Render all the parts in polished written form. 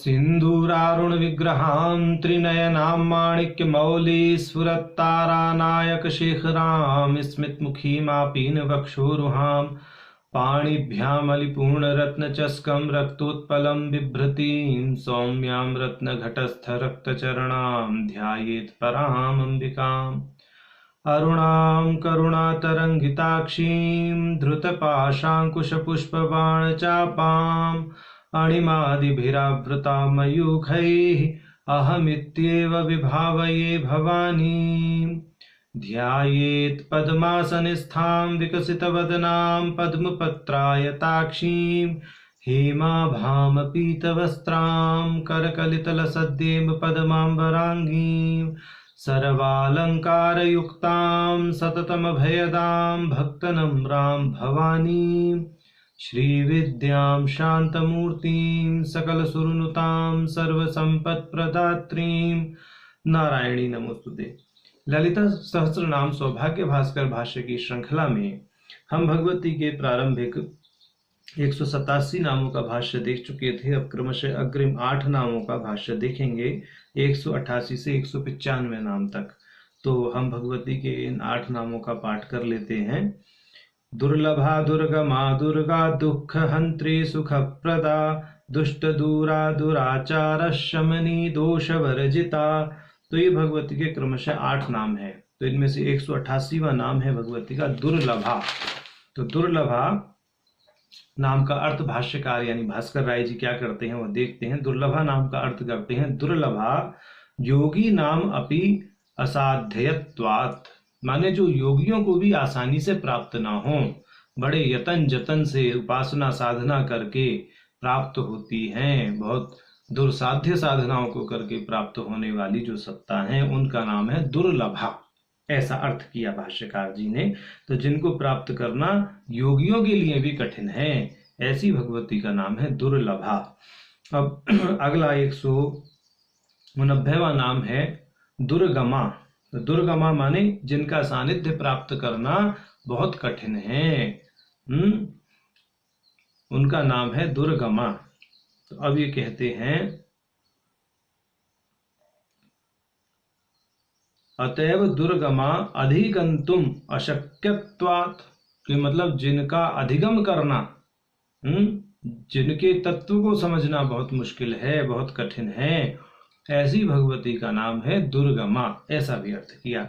सिंदूरारुण विग्रहां त्रिनयनां माणिक्यमौलिस्फुरत्तारानायक शेखरां स्मितमुखीमापीन वक्षोरुहां पाणिभ्यामलिपूर्णरत्नचस्कं रक्तोत्पलं बिभ्रतीं सौम्यां रत्नघटस्थरक्तचरणां ध्यायेत् पराम् अम्बिकाम् अरुणां करुणातरङ्गिताक्षीं धृतपाशाङ्कुशपुष्पबाणचापाम् अणिमादिभिरावृता मयूखैः अहमित्येव विभावये भवानीं ध्यायेत् पद्मासनस्थां विकसितवदनां पद्मपत्रायताक्षीं हेमाभां पीतवस्त्रां करकलितलसद्येव पद्माम्बराङ्गीं सर्वालङ्कारयुक्तां सततमभयदां भक्तनम्रां भवानीं श्रीविद्यां शान्तमूर्तिं सकलसुरनुतां सर्वसम्पत्प्रदात्रीं नारायणी नमोस्तुते। ललिता सहस्रनाम सौभाग्य भास्कर भाष्य की श्रृंखला में हम भगवती के प्रारंभिक 187 नामों का भाष्य देख चुके थे। अब क्रमशः अग्रिम 8 नामों का भाष्य देखेंगे 188 से 195 नाम तक। तो हम भगवती के इन 8 नामों का पाठ कर लेते हैं। दुर्लभा दुर्गमा दुर्गा दुख हंत्री सुखप्रदा दुष्ट दूरा दुराचार शमनी दोष वर्जिता। तो ये भगवती के क्रमशः 8 नाम है। तो इनमें से 188वां नाम है भगवती का दुर्लभा। तो दुर्लभा नाम का अर्थ भाष्यकार यानी भास्कर राय जी क्या करते हैं वो देखते हैं। दुर्लभा नाम का अर्थ करते हैं दुर्लभा योगी नाम अपि असाध्यत्वात्, माने जो योगियों को भी आसानी से प्राप्त ना हो, बड़े यतन जतन से उपासना साधना करके प्राप्त होती हैं, बहुत दुर्साध्य साधनाओं को करके प्राप्त होने वाली जो सत्ता है उनका नाम है दुर्लभा। ऐसा अर्थ किया भाष्यकार जी ने। तो जिनको प्राप्त करना योगियों के लिए भी कठिन है, ऐसी भगवती का नाम है दुर्लभा। अब अगला 189वां नाम है दुर्गमा। तो दुर्गमा माने जिनका सानिध्य प्राप्त करना बहुत कठिन है, उनका नाम है दुर्गमा। तो अब ये कहते हैं अतएव दुर्गमा अधिगंतुम अशक्यत्वात्, कि मतलब जिनका अधिगम करना, जिनके तत्व को समझना बहुत मुश्किल है, बहुत कठिन है, ऐसी भगवती का नाम है दुर्गमा। ऐसा भी अर्थ किया।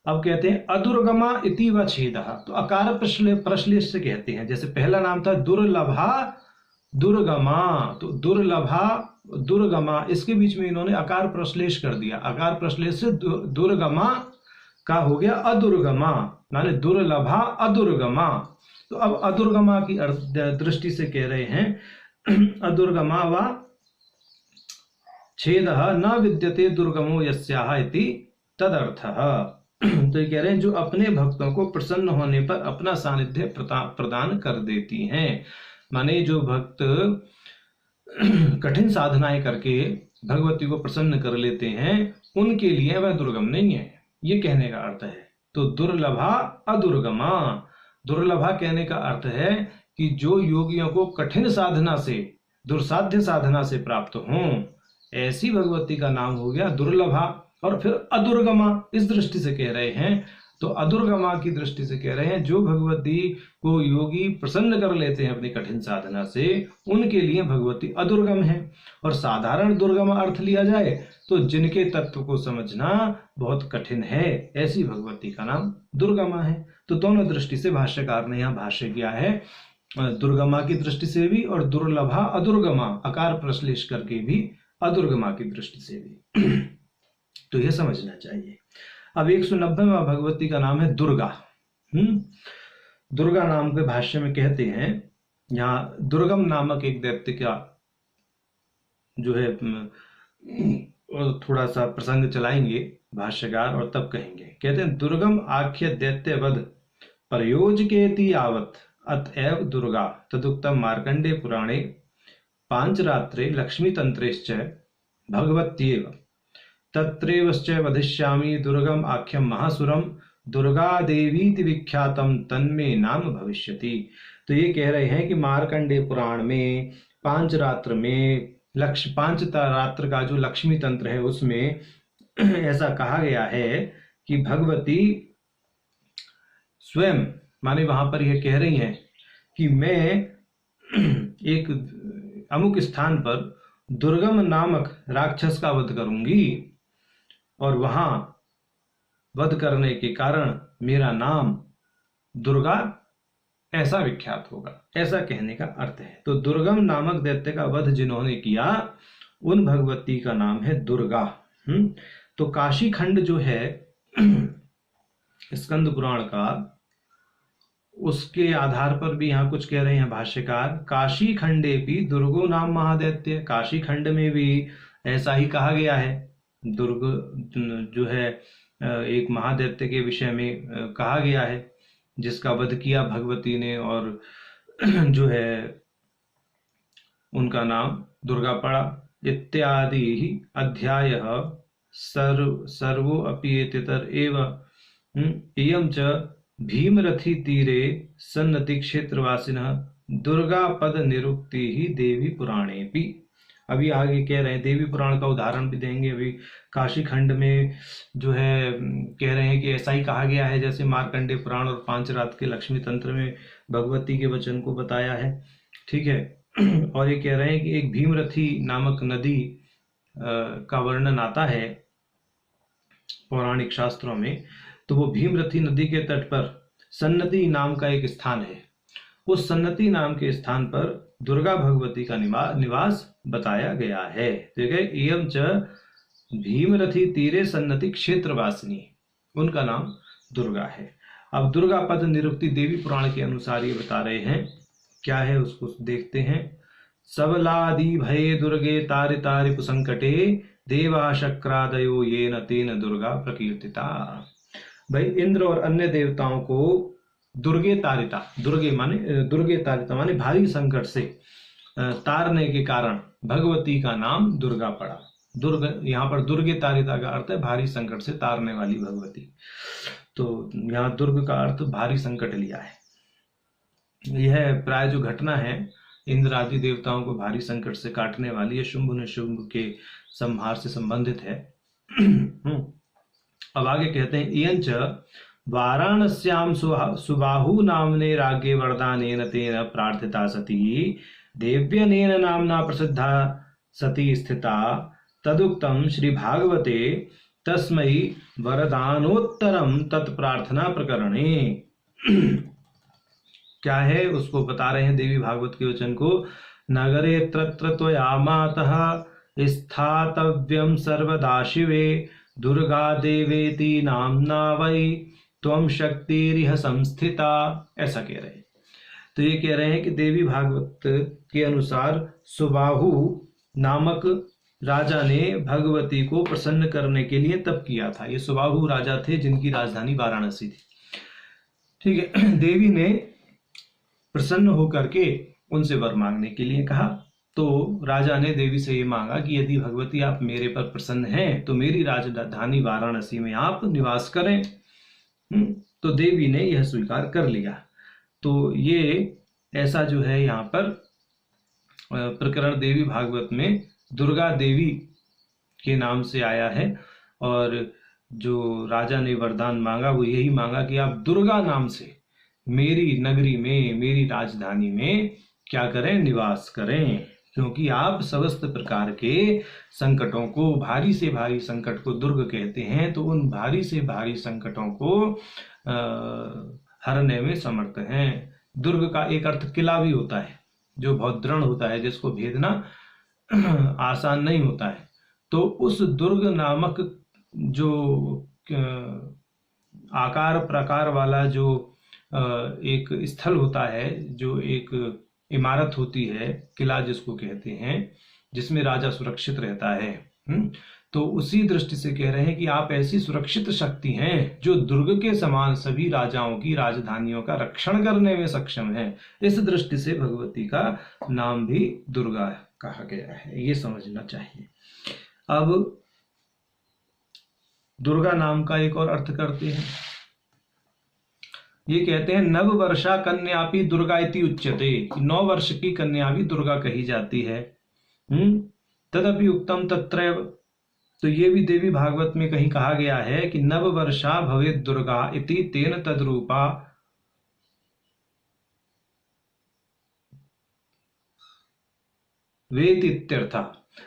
अब कहते हैं अदुर्गमा इति व छेदः। तो अकार प्रश्लेष से कहते हैं। जैसे पहला नाम था दुर्लभा दुर्गमा, तो दुर्लभा दुर्गमा, इसके बीच में इन्होंने अकार प्रश्लेष कर दिया। अकार प्रश्लेष से दुर्गमा का हो गया अदुर्गमा, माने दुर्लभा अदुर्गमा। तो अब अदुर्गमा की दृष्टि से कह रहे हैं अदुर्गमा व छेदः न विद्यते दुर्गमो यस्याः इति तदर्थः। तो ये कह रहे हैं जो अपने भक्तों को प्रसन्न होने पर अपना सानिध्य प्रदान कर देती हैं, माने जो भक्त कठिन साधनाएं करके भगवती को प्रसन्न कर लेते हैं उनके लिए वह दुर्गम नहीं है, ये कहने का अर्थ है। तो दुर्लभा अदुर्गमा, दुर्लभा कहने का अर्थ है कि जो योगियों को कठिन साधना से, दुर्साध्य साधना से प्राप्त हों, ऐसी भगवती का नाम हो गया दुर्लभा। और फिर अदुर्गमा इस दृष्टि से कह रहे हैं। तो अदुर्गमा की दृष्टि से कह रहे हैं जो भगवती को योगी प्रसन्न कर लेते हैं अपनी कठिन साधना से, उनके लिए भगवती अदुर्गम है। और साधारण दुर्गम अर्थ लिया जाए तो जिनके तत्व को समझना बहुत कठिन है, ऐसी भगवती का नाम दुर्गमा है। तो दोनों दृष्टि से भाष्यकार ने यहाँ भाष्य किया है, दुर्गमा की दृष्टि से भी और दुर्लभा अदुर्गमा अकार प्रश्लेष करके भी अदुर्गमा की दृष्टि से भी। तो यह समझना चाहिए। अब 190वां भगवती का नाम है दुर्गा। दुर्गा नाम के भाष्य में कहते हैं, यहाँ दुर्गम नामक एक दैत्य का जो है थोड़ा सा प्रसंग चलाएंगे भाष्यकार और तब कहेंगे। कहते हैं दुर्गम आख्य दैत्य वध प्रयोजकेति यावत् अतएव दुर्गा तदुक्तम मार्कंडे पुराणे पांचरात्रे लक्ष्मी तंत्रेश्च भगवत्येव तत्रैवश्च वधिष्यामि दुर्गम आख्यम महासुरम दुर्गा देवीति विख्यातम तन्मे नाम भविष्यति। तो ये कह रहे हैं कि मार्कंडे पुराण में पांचरात्र में पांच रात्र का जो लक्ष्मी तंत्र है उसमें ऐसा कहा गया है कि भगवती स्वयं माने वहां पर यह कह रही हैं कि मैं एक अमुक स्थान पर दुर्गम नामक राक्षस का वध करूंगी और वहां वध करने के कारण मेरा नाम दुर्गा ऐसा विख्यात होगा, ऐसा कहने का अर्थ है। तो दुर्गम नामक दैत्य का वध जिन्होंने किया उन भगवती का नाम है दुर्गा। तो काशी खंड जो है स्कंद पुराण का, उसके आधार पर भी यहाँ कुछ कह रहे हैं भाष्यकार, काशी खंडे भी दुर्गो नाम महादैत्य। काशी खंड में भी ऐसा ही कहा गया है। दुर्ग जो है एक महादैत्य के विषय में कहा गया है जिसका वध किया भगवती ने, और जो है उनका नाम दुर्गा पड़ा। इत्यादि अध्याय सर्वो अपि एतेतर एव इयं च भीमरथी तीरे सन्नति क्षेत्रवासिनः दुर्गा पद निरुक्ति ही देवी पुराणे भी। अभी आगे कह रहे हैं, देवी पुराण का उदाहरण भी देंगे। अभी काशी खंड में जो है कह रहे हैं कि ऐसा ही कहा गया है जैसे मार्कंडेय पुराण और पांच रात के लक्ष्मी तंत्र में भगवती के वचन को बताया है। ठीक है। और ये कह रहे हैं कि एक भीमरथी नामक नदी का वर्णन आता है पौराणिक शास्त्रों में। तो वो भीमरथी नदी के तट पर सन्नति नाम का एक स्थान है। उस सन्नति नाम के स्थान पर दुर्गा भगवती का निवास बताया गया है। देखिए, एवं च भीमरथी तीरे सन्नति क्षेत्रवासिनी, उनका नाम दुर्गा है। अब दुर्गा पद निरुक्ति देवी पुराण के अनुसार ये बता रहे हैं, क्या है उसको देखते हैं। सबलादि भये दुर्गे तारिता रिपु संकटे देवा शक्रादयो येन तेन दुर्गा प्रकीर्तिता। भाई इंद्र और अन्य देवताओं को दुर्गे तारिता, दुर्गे तारिता माने भारी संकट से तारने के कारण भगवती का नाम दुर्गा पड़ा। यहाँ पर दुर्गे तारिता का अर्थ है भारी संकट से तारने वाली भगवती। तो यहाँ दुर्ग का अर्थ भारी संकट लिया है। यह प्राय जो घटना है इंद्र आदि देवताओं को भारी संकट से काटने वाली है, शुंभ निशुंभ के संहार से संबंधित है। अब आगे कहते हैं, इयंच वाराणस्याम सुबाहु नामने राज्ञे वरदानेन तेन प्रार्थिता सती देव्यनेन नामना प्रसिद्धा सती स्थिता तदुक्तम श्री भागवते तस्मै वरदानोत्तरम तत्प्रार्थना प्रकरणे। क्या है उसको बता रहे हैं देवी भागवत के वचन को। नगरे त्रत्र त्वया मातः स्थातव्यम सर्वदा शिवे दुर्गा देवेति नामना वै त्वं शक्तिरिह संस्थिता, ऐसा कह रहे हैं। तो ये कह रहे हैं कि देवी भागवत के अनुसार सुबाहु नामक राजा ने भगवती को प्रसन्न करने के लिए तप किया था। ये सुबाहु राजा थे जिनकी राजधानी वाराणसी थी। ठीक है। देवी ने प्रसन्न होकर के उनसे वर मांगने के लिए कहा। तो राजा ने देवी से ये मांगा कि यदि भगवती आप मेरे पर प्रसन्न हैं तो मेरी राजधानी वाराणसी में आप निवास करें। तो देवी ने यह स्वीकार कर लिया। तो ये ऐसा जो है यहाँ पर प्रकरण देवी भागवत में दुर्गा देवी के नाम से आया है। और जो राजा ने वरदान मांगा वो यही मांगा कि आप दुर्गा नाम से मेरी नगरी में, मेरी राजधानी में क्या करें, निवास करें, क्योंकि आप समस्त प्रकार के संकटों को, भारी से भारी संकट को दुर्ग कहते हैं। तो उन भारी से भारी संकटों को हरने में समर्थ हैं। दुर्ग का एक अर्थ किला भी होता है जो बहुत दृढ़ होता है, जिसको भेदना आसान नहीं होता है। तो उस दुर्ग नामक जो आकार प्रकार वाला जो एक स्थल होता है, जो एक इमारत होती है, किला जिसको कहते हैं, जिसमें राजा सुरक्षित रहता है। तो उसी दृष्टि से कह रहे हैं कि आप ऐसी सुरक्षित शक्ति हैं जो दुर्ग के समान सभी राजाओं की राजधानियों का रक्षण करने में सक्षम है। इस दृष्टि से भगवती का नाम भी दुर्गा कहा गया है, ये समझना चाहिए। अब दुर्गा नाम का एक और अर्थ करते हैं। ये कहते हैं नव वर्षा कन्यापि दुर्गा इति उच्यते, 9 वर्ष की कन्या भी दुर्गा कही जाती है। तदपि उक्तम तत्रैव, तो ये भी देवी भागवत में कहीं कहा गया है कि नववर्षा भवेत् दुर्गा इति तेन तद्रूपा वेद इत्यर्थ।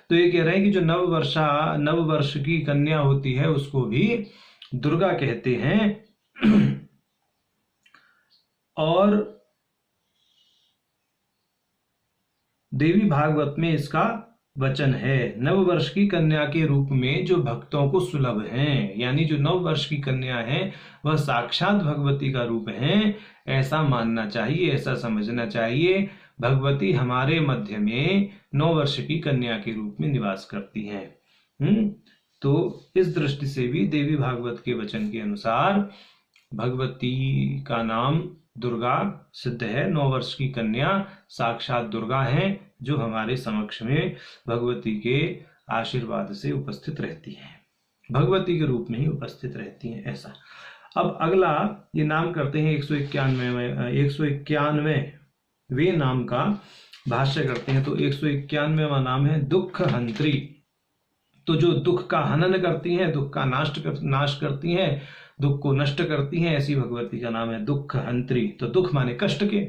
तो ये कह रहे हैं कि जो नववर्ष की कन्या होती है उसको भी दुर्गा कहते हैं। और देवी भागवत में इसका वचन है, नववर्ष की कन्या के रूप में जो भक्तों को सुलभ हैं, यानी जो नववर्ष की कन्या है वह साक्षात भगवती का रूप है, ऐसा मानना चाहिए, ऐसा समझना चाहिए। भगवती हमारे मध्य में 9 वर्ष की कन्या के रूप में निवास करती हैं। तो इस दृष्टि से भी देवी भागवत के वचन के अनुसार भगवती का नाम दुर्गा सिद्ध है। 9 वर्ष की कन्या साक्षात दुर्गा है, जो हमारे समक्ष में भगवती के आशीर्वाद से उपस्थित रहती हैं, भगवती के रूप में ही उपस्थित रहती हैं, ऐसा। अब अगला ये नाम करते हैं 191वें नाम का भाष्य करते हैं। तो 191वां नाम है दुख हंत्री। तो जो दुख का हनन करती हैं, दुख का नाश करती हैं, दुख को नष्ट करती हैं, ऐसी भगवती का नाम है दुख हंत्री। तो दुख माने कष्ट के,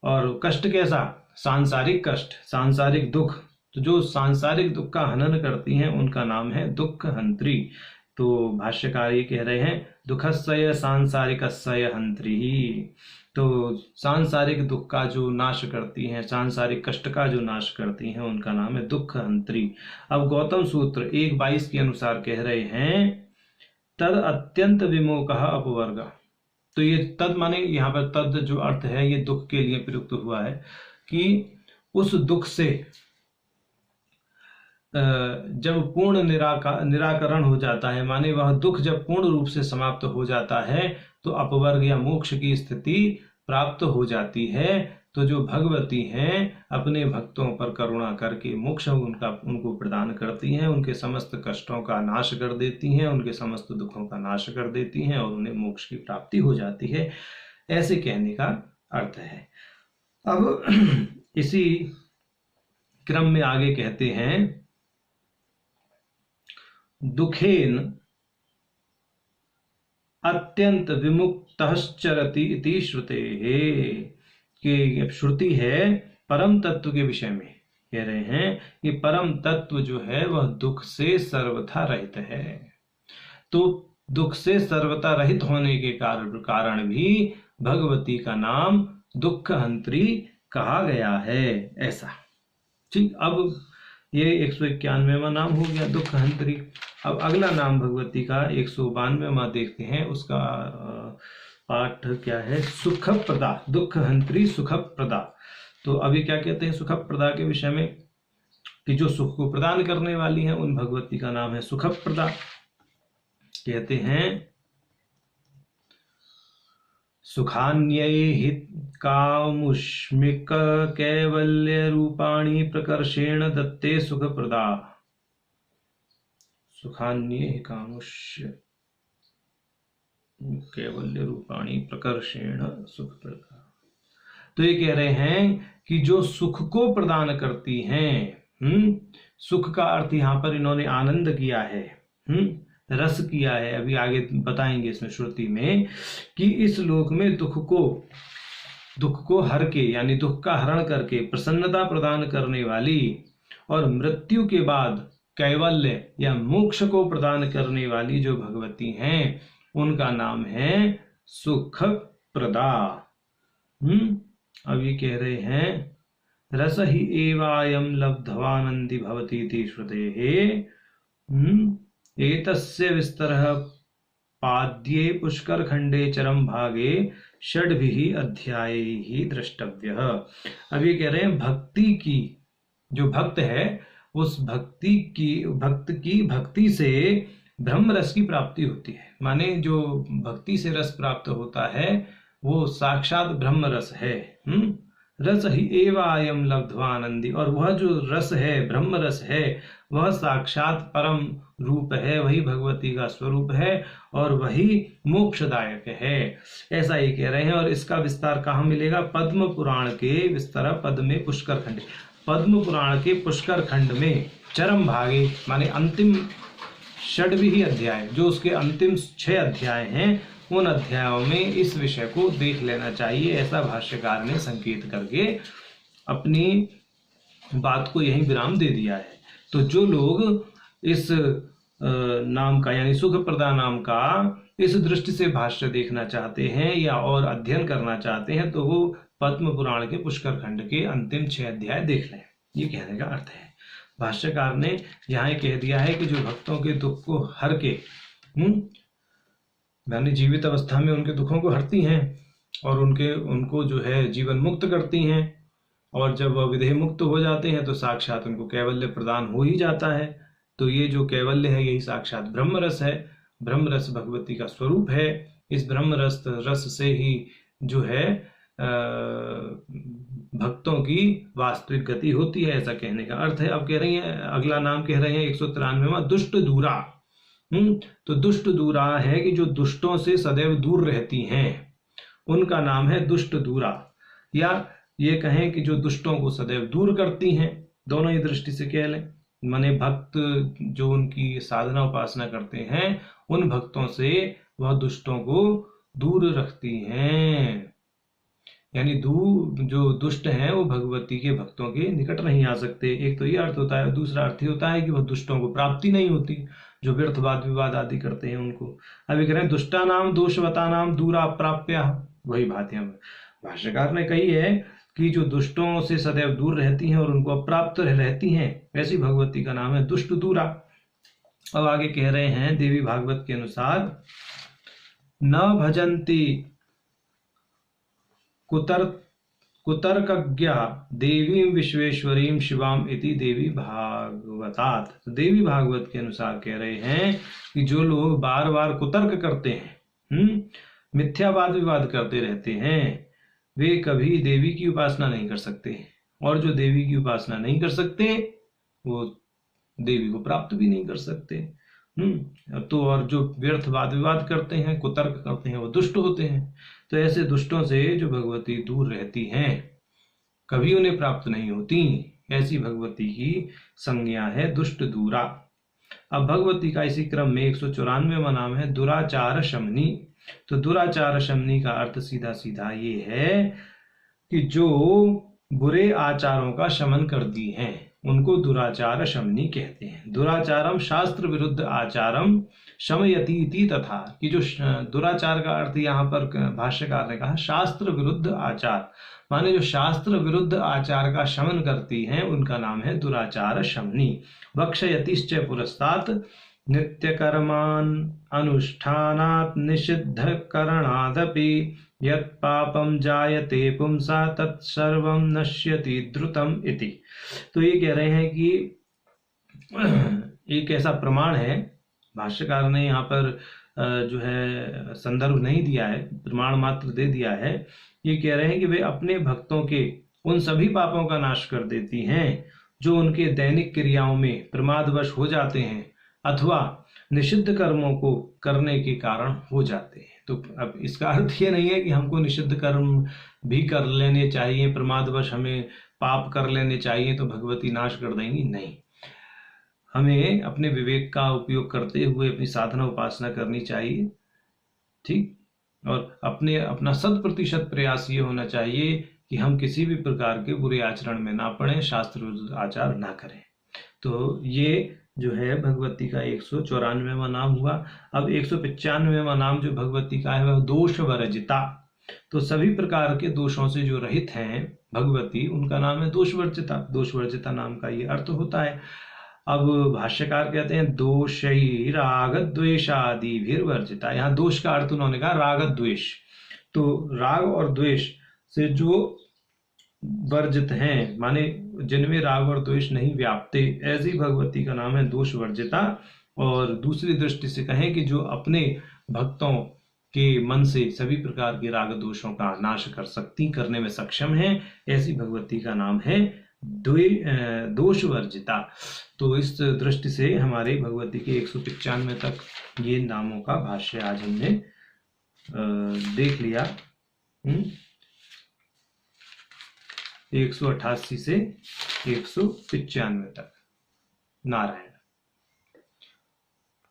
और कष्ट कैसा? सांसारिक कष्ट, सांसारिक दुख। तो जो सांसारिक दुख का हनन करती हैं उनका नाम है दुख हंत्री। तो भाष्यकार ये कह रहे हैं दुखस्सय सांसारिकस्सय हंत्री। तो सांसारिक दुख का जो नाश करती हैं, सांसारिक कष्ट का जो नाश करती हैं, उनका नाम है दुख हंत्री। अब गौतम सूत्र 1:22 के अनुसार कह रहे हैं तद अत्यंत विमोकः अपवर्ग। तो ये तद माने यहाँ पर तद जो अर्थ है ये दुख के लिए प्रयुक्त हुआ है कि उस दुख से जब पूर्ण निराकरण हो जाता है, माने वह दुख जब पूर्ण रूप से समाप्त हो जाता है तो अपवर्ग या मोक्ष की स्थिति प्राप्त हो जाती है। तो जो भगवती हैं अपने भक्तों पर करुणा करके मोक्ष उनको प्रदान करती हैं, उनके समस्त कष्टों का नाश कर देती हैं, उनके समस्त दुखों का नाश कर देती हैं और उन्हें मोक्ष की प्राप्ति हो जाती है, ऐसे कहने का अर्थ है। अब इसी क्रम में आगे कहते हैं दुखेन अत्यंत विमुक्तश्चरति इति श्रुतेः, कि श्रुति है परम तत्व के विषय में कह रहे हैं कि परम तत्व जो है वह दुख से सर्वथा रहित है। तो दुख से सर्वथा रहित होने के कारण भी भगवती का नाम दुख हंत्री कहा गया है, ऐसा। ठीक, अब ये 191वां नाम हो गया दुख हंत्री। अब अगला नाम भगवती का 192वां देखते हैं, उसका पाठ क्या है? सुखप्रदा, दुख हंत्री सुखप्रदा। तो अभी क्या कहते हैं सुखप्रदा के विषय में कि जो सुख को प्रदान करने वाली है उन भगवती का नाम है सुखप्रदा। कहते हैं सुखान्यै कामुष्मिक कैवल्य रूपाणी प्रकर्षेण दत्ते सुखप्रदा। सुखान्यै कामुष्य कैवल्य रूपाणी प्रकर्षेण सुखप्रदा। तो ये कह रहे हैं कि जो सुख को प्रदान करती हैं, सुख का अर्थ यहाँ पर इन्होंने आनंद किया है, रस किया है। अभी आगे बताएंगे इसमें श्रुति में कि इस लोक में दुख को हर के, यानी दुख का हरण करके प्रसन्नता प्रदान करने वाली और मृत्यु के बाद कैवल्य या मोक्ष को प्रदान करने वाली जो भगवती हैं उनका नाम है सुख प्रदा। अब ये कह रहे हैं रस ही एवायम लब्धवानंदी भवती इति श्रुतेः एतस्य विस्तरः पाद्ये पुष्कर खंडे चरम भागे षड्भिः अध्यायैः द्रष्टव्यः। अब ये कह रहे हैं भक्ति की, जो भक्त है उस भक्ति से ब्रह्म रस की प्राप्ति होती है। माने जो भक्ति से रस प्राप्त होता है वो साक्षात ब्रह्म रस है। रस ही एवा अयम लब्ध्वानंदी, और वह जो रस है ब्रह्म रस है वह साक्षात परम रूप है, वही भगवती का स्वरूप है और वही मोक्षदायक है, ऐसा ये कह रहे हैं। और इसका विस्तार कहाँ मिलेगा? पद्म पुराण के विस्तार पद में पुष्कर खंडे। पद्म पुराण के पुष्कर खंड में चरम भागे माने अंतिम षड्वी अध्याय, जो उसके अंतिम 6 अध्याय हैं, उन अध्यायों में इस विषय को देख लेना चाहिए, ऐसा भाष्यकार ने संकेत करके अपनी बात को यहीं विराम दे दिया है। तो जो लोग इस नाम का यानी सुखप्रदा नाम का इस दृष्टि से भाष्य देखना चाहते हैं या और अध्ययन करना चाहते हैं, तो वो पद्म पुराण के पुष्कर खंड के अंतिम 6 अध्याय देख लें, ये कहने का अर्थ है। भाष्यकार ने यहाँ कह दिया है कि जो भक्तों के दुख को हर के यानी जीवित अवस्था में उनके दुखों को हरती हैं और उनको जो है जीवन मुक्त करती हैं, और जब वह विदेह मुक्त हो जाते हैं तो साक्षात उनको कैवल्य प्रदान हो ही जाता है। तो ये जो कैवल्य है यही साक्षात ब्रह्मरस है। ब्रह्मरस भगवती का स्वरूप है। इस ब्रह्मरस से ही जो है भक्तों की वास्तविक गति होती है, ऐसा कहने का अर्थ है। अब कह रही है, अगला नाम कह रहे हैं 193वां दुष्ट दूरा। तो दुष्ट दूरा है कि जो दुष्टों से सदैव दूर रहती हैं, उनका नाम है दुष्ट दूरा, या ये कहें कि जो दुष्टों को सदैव दूर करती हैं, दोनों ही दृष्टि से कह लें। माने भक्त जो उनकी साधना उपासना करते हैं, उन भक्तों से वह दुष्टों को दूर रखती हैं, यानी जो दुष्ट हैं वो भगवती के भक्तों के निकट नहीं आ सकते। एक तो ये अर्थ होता है। दूसरा अर्थ होता है कि वह दुष्टों को प्राप्ति नहीं होती, जो व्यर्थ वाद विवाद आदि करते हैं उनको। अभी कह रहे हैं दुष्टा नाम दोषवता नाम दूरा प्राप्य, वही बात है भाष्यकार ने कही है कि जो दुष्टों से सदैव दूर रहती हैं और उनको अप्राप्त रहती हैं, ऐसी भगवती का नाम है दुष्ट दूरा। अब आगे कह रहे हैं देवी भागवत के अनुसार, न भजन्ति कुतर्कज्ञा देवी विश्वेश्वरीं शिवाम इति देवी भागवतात। देवी भागवत के अनुसार कह रहे हैं कि जो लोग बार बार कुतर्क करते हैं, मिथ्यावाद विवाद करते रहते हैं, वे कभी देवी की उपासना नहीं कर सकते, और जो देवी की उपासना नहीं कर सकते वो देवी को प्राप्त भी नहीं कर सकते। तो और जो व्यर्थ वाद विवाद करते हैं, कुतर्क करते हैं, वो दुष्ट होते हैं। तो ऐसे दुष्टों से जो भगवती दूर रहती हैं, कभी उन्हें प्राप्त नहीं होती, ऐसी भगवती की संज्ञा है दुष्ट दूरा। अब भगवती का इसी क्रम में 194वां नाम है दुराचार शमनी। तो दुराचार शमनी का अर्थ सीधा सीधा ये है कि जो बुरे आचारों का शमन कर दी हैं, उनको दुराचार शमनी कहते हैं। दुराचारम शास्त्र विरुद्ध आचारम शमयतीति, तथा कि जो दुराचार का अर्थ यहाँ पर भाष्यकार ने कहा शास्त्र विरुद्ध आचार, माने जो शास्त्र विरुद्ध आचार का शमन करती हैं उनका नाम है दुराचार शमनी। वक्षयतिश्च पुरस्तात् नित्य कर्मान अनुष्ठानात् निषिद्ध करणादपि यत् पापम जायते पुंसा तत्सर्वं नश्यति द्रुतम इति। तो ये कह रहे हैं कि एक ऐसा प्रमाण है, भाष्यकार ने यहाँ पर जो है संदर्भ नहीं दिया है, प्रमाण मात्र दे दिया है। ये कह रहे हैं कि वे अपने भक्तों के उन सभी पापों का नाश कर देती हैं जो उनके दैनिक क्रियाओं में प्रमादवश हो जाते हैं अथवा निषिद्ध कर्मों को करने के कारण हो जाते हैं। तो अब इसका अर्थ ये नहीं है कि हमको निषिद्ध कर्म भी कर लेने चाहिए, प्रमादवश हमें पाप कर लेने चाहिए तो भगवती नाश कर देंगी, नहीं। हमें अपने विवेक का उपयोग करते हुए अपनी साधना उपासना करनी चाहिए, ठीक। और अपना 100% प्रयास ये होना चाहिए कि हम किसी भी प्रकार के बुरे आचरण में ना पड़े, शास्त्र विरुद्ध आचार ना करें। तो ये जो है भगवती का 194वां नाम हुआ। अब 195वां नाम जो भगवती का है वह दोष वर्जिता। तो सभी प्रकार के दोषों से जो रहित हैं भगवती, उनका नाम है दोष वर्जिता। दोष वर्जिता नाम का ये अर्थ होता है। अब भाष्यकार कहते हैं दोषै राग द्वेषादि भी वर्जिता। यहाँ दोष का अर्थ उन्होंने कहा राग द्वेष। तो राग और द्वेष से जो वर्जित हैं, माने जिनमें राग और द्वेष नहीं व्यापते, ऐसी भगवती का नाम है दोष वर्जिता। और दूसरी दृष्टि से कहें कि जो अपने भक्तों के मन से सभी प्रकार के राग दोषों का नाश करने में सक्षम है, ऐसी भगवती का नाम है दोष वर्जिता। तो इस दृष्टि से हमारे भगवती के 195 तक ये नामों का भाष्य आज हमने देख लिया। 188 से 195 तक। नारायण।